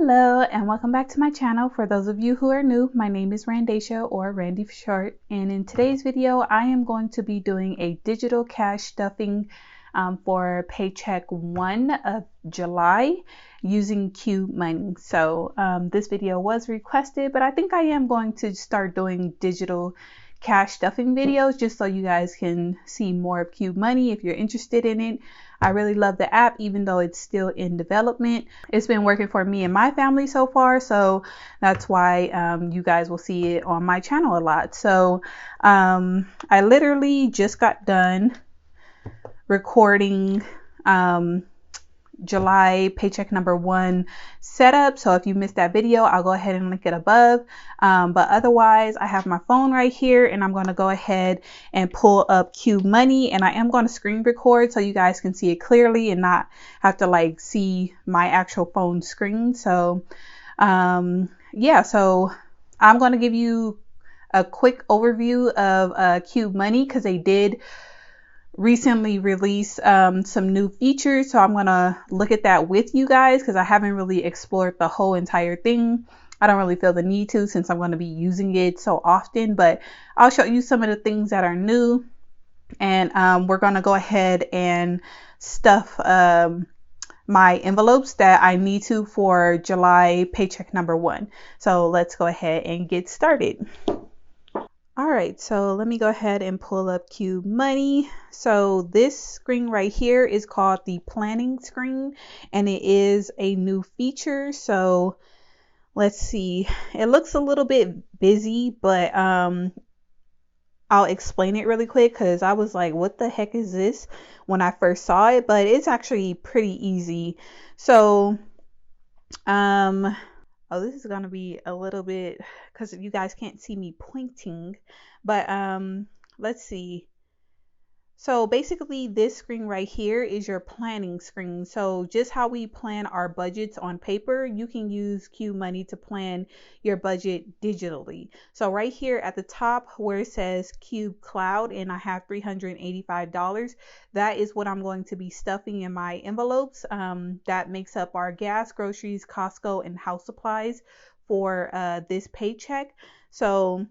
Hello and welcome back to my channel. For those of you who are new, my name is Randy4short or Randy4short, and in today's video I am going to be doing a digital cash stuffing for Paycheck 1 of July using Qube Money. So this video was requested, but I think I am going to start doing digital cash stuffing videos just so you guys can see more of Qube Money if you're interested in it. I really love the app, even though it's still in development. It's been working for me and my family so far, so that's why you guys will see it on my channel a lot. So I literally just got done recording July paycheck number 1 setup. So if you missed that video, I'll go ahead and link it above. But otherwise, I have my phone right here and I'm going to go ahead and pull up Qube Money, and I am going to screen record so you guys can see it clearly and not have to like see my actual phone screen. So yeah, so I'm going to give you a quick overview of Qube Money because they did recently released some new features, so I'm gonna look at that with you guys because I haven't really explored the whole entire thing. I don't really feel the need to since I'm going to be using it so often, but I'll show you some of the things that are new, and we're gonna go ahead and stuff my envelopes that I need to for July paycheck number 1. So let's go ahead and get started. All right, so let me go ahead and pull up Qube Money. So this screen right here is called the planning screen, and it is a new feature. So let's see, it looks a little bit busy, but I'll explain it really quick because I was like, what the heck is this when I first saw it? But it's actually pretty easy. So oh, this is going to be a little bit because you guys can't see me pointing, but let's see. So basically this screen right here is your planning screen. So just how we plan our budgets on paper, you can use Qube Money to plan your budget digitally. So right here at the top where it says Qube Cloud and I have $385, that is what I'm going to be stuffing in my envelopes. That makes up our gas, groceries, Costco, and house supplies for this paycheck. So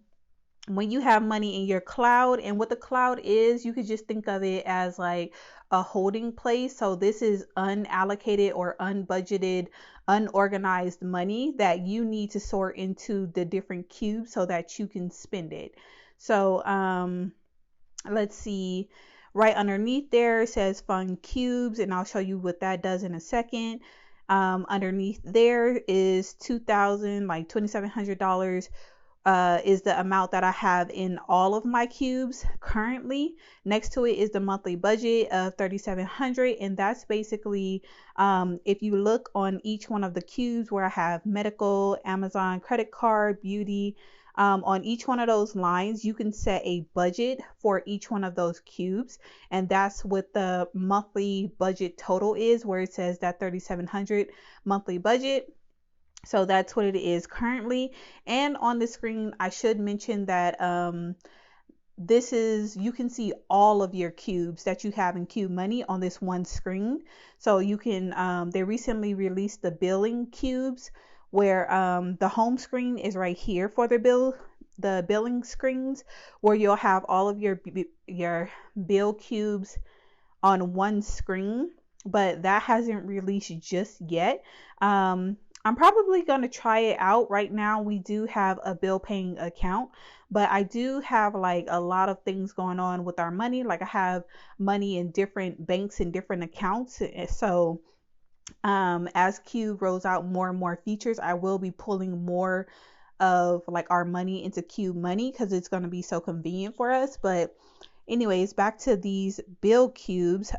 when you have money in your cloud, and what the cloud is, you could just think of it as like a holding place. So this is unallocated or unbudgeted, unorganized money that you need to sort into the different cubes so that you can spend it. So let's see, right underneath there it says fund cubes, and I'll show you what that does in a second. Underneath there is $2,700 is the amount that I have in all of my cubes currently. Next to it is the monthly budget of $3,700, and that's basically if you look on each one of the cubes where I have medical, Amazon credit card, beauty, on each one of those lines you can set a budget for each one of those cubes, and that's what the monthly budget total is, where it says that $3,700 monthly budget. So that's what it is currently. And on the screen, I should mention that this is, you can see all of your cubes that you have in Qube Money on this one screen. So you can, they recently released the billing cubes where the home screen is right here for the billing screens, where you'll have all of your bill cubes on one screen, but that hasn't released just yet. I'm probably going to try it out. Right now we do have a bill paying account, but I do have like a lot of things going on with our money. Like I have money in different banks and different accounts. So as Qube rolls out more and more features, I will be pulling more of like our money into Qube Money because it's going to be so convenient for us. But anyways, back to these bill cubes.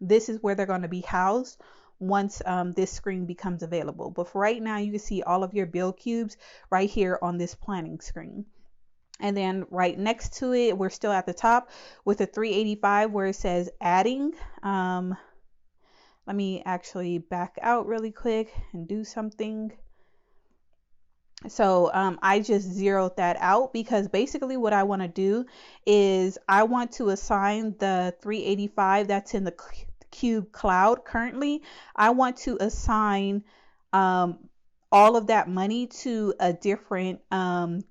This is where they're going to be housed once this screen becomes available. But for right now, you can see all of your bill cubes right here on this planning screen. And then right next to it, we're still at the top with a $385 where it says adding. Let me actually back out really quick and do something. So I just zeroed that out because basically what I want to do is I want to assign the $385 that's in the Qube Cloud currently. I want to assign all of that money to a different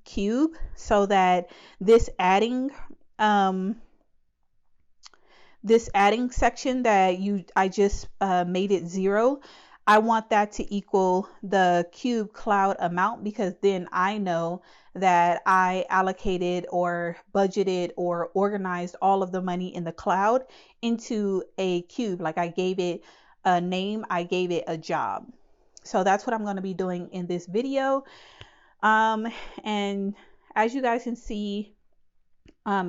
cube, so that this adding section that I just made it 0, I want that to equal the cube cloud amount, because then I know that I allocated or budgeted or organized all of the money in the cloud into a cube. Like, I gave it a name, I gave it a job. So that's what I'm going to be doing in this video. And as you guys can see,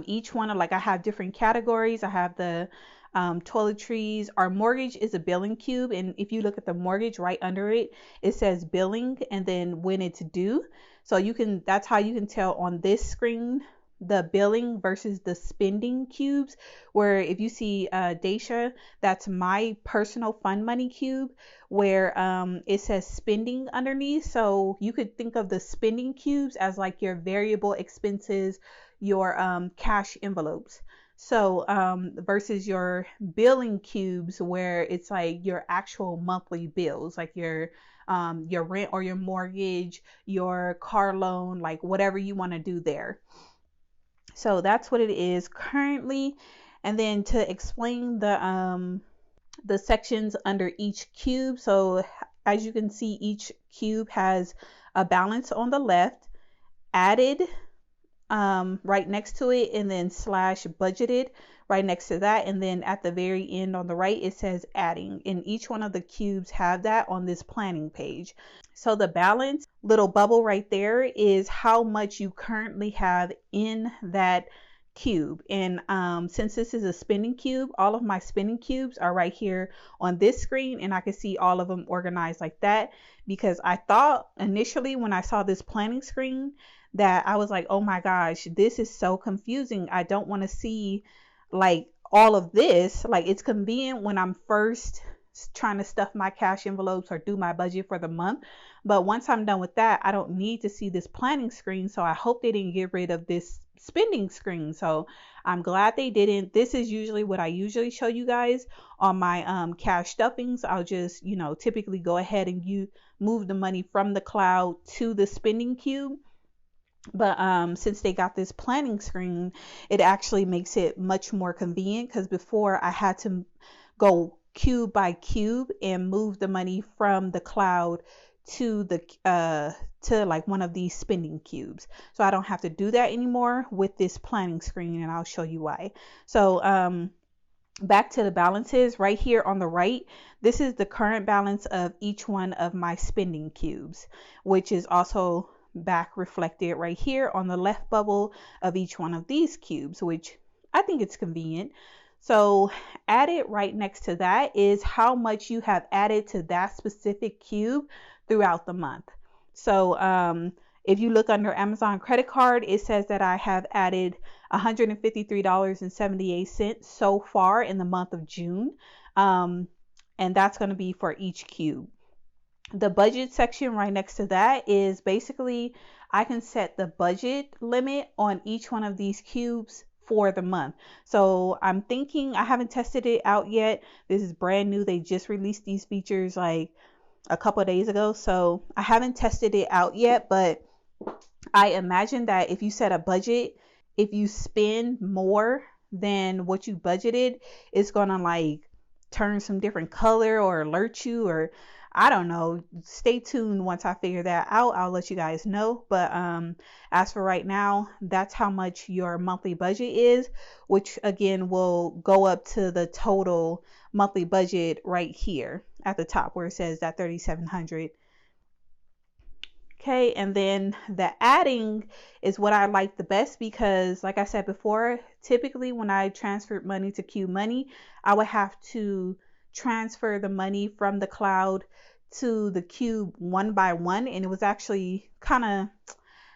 each one, like, I have different categories. I have the toiletries. Our mortgage is a billing cube, and if you look at the mortgage, right under it, it says billing and then when it's due. So that's how you can tell on this screen the billing versus the spending cubes, where if you see Daisha, that's my personal fund money cube, where it says spending underneath. So you could think of the spending cubes as like your variable expenses, your cash envelopes. So versus your billing cubes, where it's like your actual monthly bills, like your rent or your mortgage, your car loan, like whatever you want to do there. So that's what it is currently. And then to explain the sections under each cube. So as you can see, each cube has a balance on the left, added right next to it, and then slash budgeted right next to that, and then at the very end on the right it says adding, and each one of the cubes have that on this planning page. So the balance little bubble right there is how much you currently have in that cube. And since this is a spending cube, all of my spending cubes are right here on this screen, and I can see all of them organized like that, because I thought initially when I saw this planning screen that I was like, oh my gosh, this is so confusing. I don't want to see like all of this. Like, it's convenient when I'm first trying to stuff my cash envelopes or do my budget for the month, but once I'm done with that, I don't need to see this planning screen. So I hope they didn't get rid of this spending screen. So I'm glad they didn't. This is usually what I usually show you guys on my cash stuffings. I'll just, typically go ahead and you move the money from the cloud to the spending cube. But since they got this planning screen, it actually makes it much more convenient, because before I had to go cube by cube and move the money from the cloud to the to like one of these spending cubes. So I don't have to do that anymore with this planning screen, and I'll show you why. So back to the balances right here on the right. This is the current balance of each one of my spending cubes, which is also back reflected right here on the left bubble of each one of these cubes, which I think it's convenient. So added right next to that is how much you have added to that specific cube throughout the month. So if you look under Amazon credit card, it says that I have added $153.78 so far in the month of June, and that's going to be for each cube. The budget section right next to that is basically I can set the budget limit on each one of these cubes for the month. So I'm thinking, I haven't tested it out yet. This is brand new. They just released these features like a couple of days ago. So I haven't tested it out yet, but I imagine that if you set a budget, if you spend more than what you budgeted, it's going to like turn some different color or alert you, or I don't know. Stay tuned. Once I figure that out, I'll let you guys know. But as for right now, that's how much your monthly budget is, which again will go up to the total monthly budget right here at the top where it says that $3,700. Okay, and then the adding is what I like the best, because like I said before, typically when I transferred money to Qube Money, I would have to transfer the money from the cloud to the cube one by one, and it was actually kind of,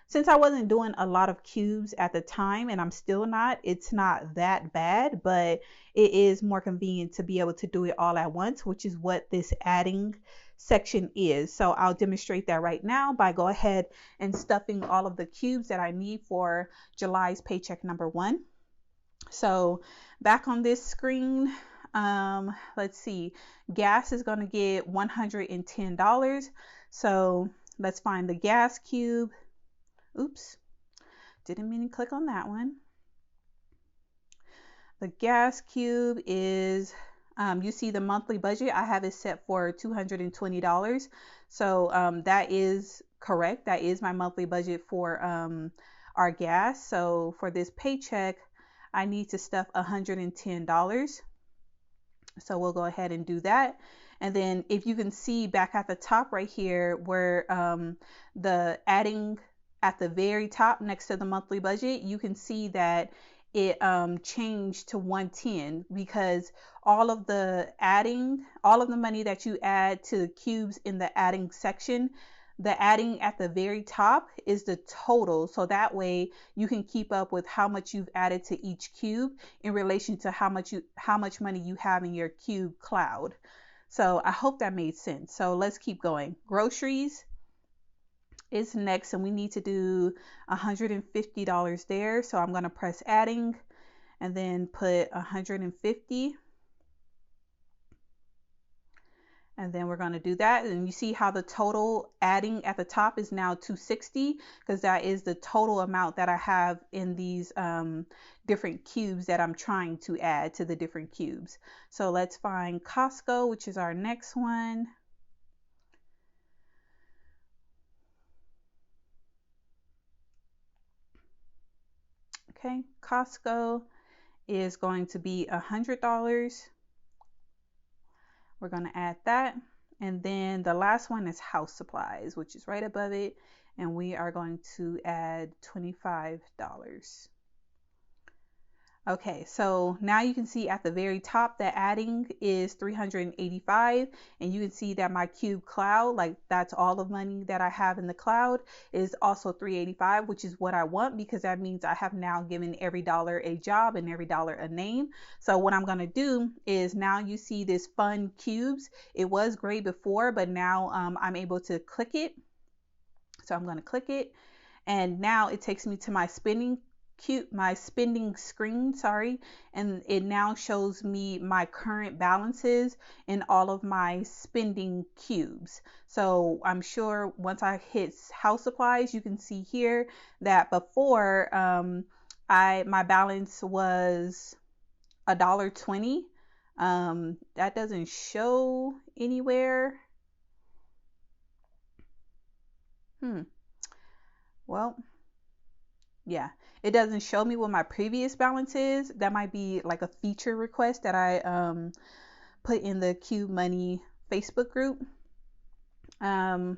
since I wasn't doing a lot of cubes at the time, and I'm still not, it's not that bad, but it is more convenient to be able to do it all at once, which is what this adding section is. So I'll demonstrate that right now by go ahead and stuffing all of the cubes that I need for July's paycheck number 1. So back on this screen, Let's see, gas is going to get $110. So let's find the gas cube. Oops, didn't mean to click on that one. The gas cube is, you see the monthly budget, I have it set for $220. So that is correct. That is my monthly budget for our gas. So for this paycheck, I need to stuff $110. So we'll go ahead and do that. And then if you can see back at the top right here where the adding at the very top next to the monthly budget, you can see that it changed to 110 because all of the money that you add to the cubes in the adding section, the adding at the very top is the total. So that way you can keep up with how much you've added to each cube in relation to how much money you have in your cube cloud. So I hope that made sense. So let's keep going. Groceries is next, and we need to do $150 there. So I'm going to press adding and then put 150. And then we're going to do that. And you see how the total adding at the top is now 260 because that is the total amount that I have in these different cubes that I'm trying to add to the different cubes. So let's find Costco, which is our next one. Okay, Costco is going to be $100. We're going to add that. And then the last one is house supplies, which is right above it. And we are going to add $25. Okay, so now you can see at the very top that adding is $385, and you can see that my cube cloud, like that's all the money that I have in the cloud, is also $385, which is what I want because that means I have now given every dollar a job and every dollar a name. So what I'm going to do is now you see this fun cubes. It was gray before, but now I'm able to click it. So I'm going to click it, and now it takes me to my spending screen, and it now shows me my current balances in all of my spending cubes. So I'm sure once I hit house supplies, you can see here that before my balance was $1.20. That doesn't show anywhere. Well, yeah, it doesn't show me what my previous balance is. That might be like a feature request that I put in the Qube Money Facebook group. But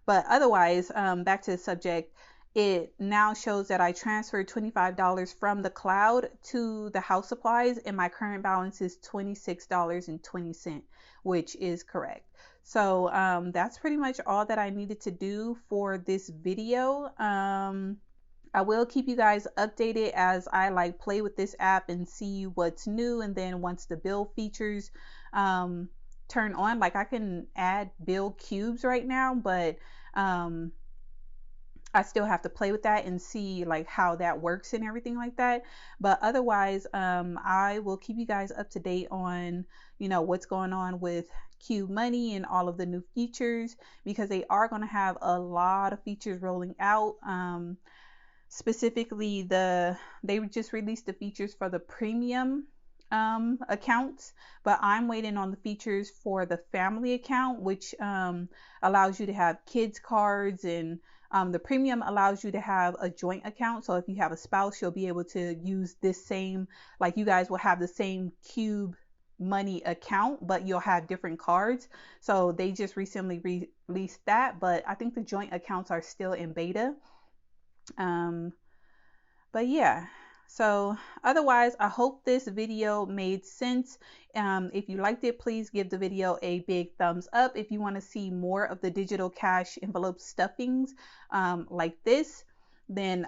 otherwise, back to the subject, it now shows that I transferred $25 from the cloud to the house supplies, and my current balance is $26.20, which is correct. So that's pretty much all that I needed to do for this video. I will keep you guys updated as I play with this app and see what's new. And then once the bill features turn on, I can add bill cubes right now, but I still have to play with that and see how that works and everything like that. But otherwise, I will keep you guys up to date on, what's going on with Qube Money and all of the new features, because they are going to have a lot of features rolling out. Specifically, they just released the features for the premium accounts, but I'm waiting on the features for the family account, which allows you to have kids cards, and the premium allows you to have a joint account. So if you have a spouse, you'll be able to use this same, you guys will have the same Qube Money account, but you'll have different cards. So they just recently released that, but I think the joint accounts are still in beta. But yeah, so otherwise, I hope this video made sense. If you liked it, please give the video a big thumbs up. If you want to see more of the digital cash envelope stuffings like this, then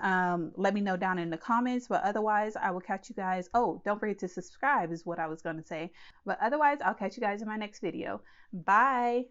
let me know down in the comments. But otherwise, I will catch you guys. Oh, don't forget to subscribe is what I was going to say. But otherwise, I'll catch you guys in my next video. Bye.